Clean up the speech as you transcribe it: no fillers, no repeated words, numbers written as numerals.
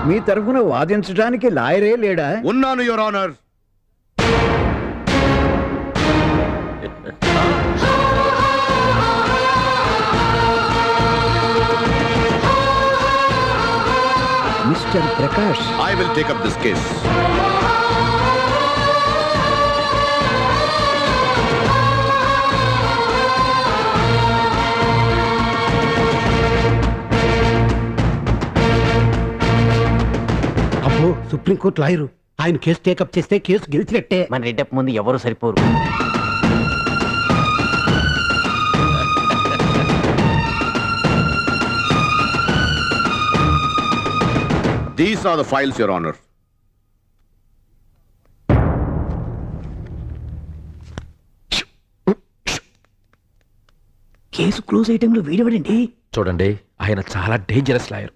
మీ తరఫున వాదించడానికి లాయరే లేడా? ఉన్నాను your honour. Mister Prakash, I will take up this case. అబ్బో, సుప్రీంకోర్టు లాయరు ఆయన కేసు టేకప్ చేస్తే కేసు గెలిచినట్టే. మన రెడ్డప్ ముందు ఎవరు సరిపోరు. These are the files, your honor. Case close అయ్యే టైంలో వీడవడండి. చూడండి, ఆయన చాలా డేంజరస్ లాయర్.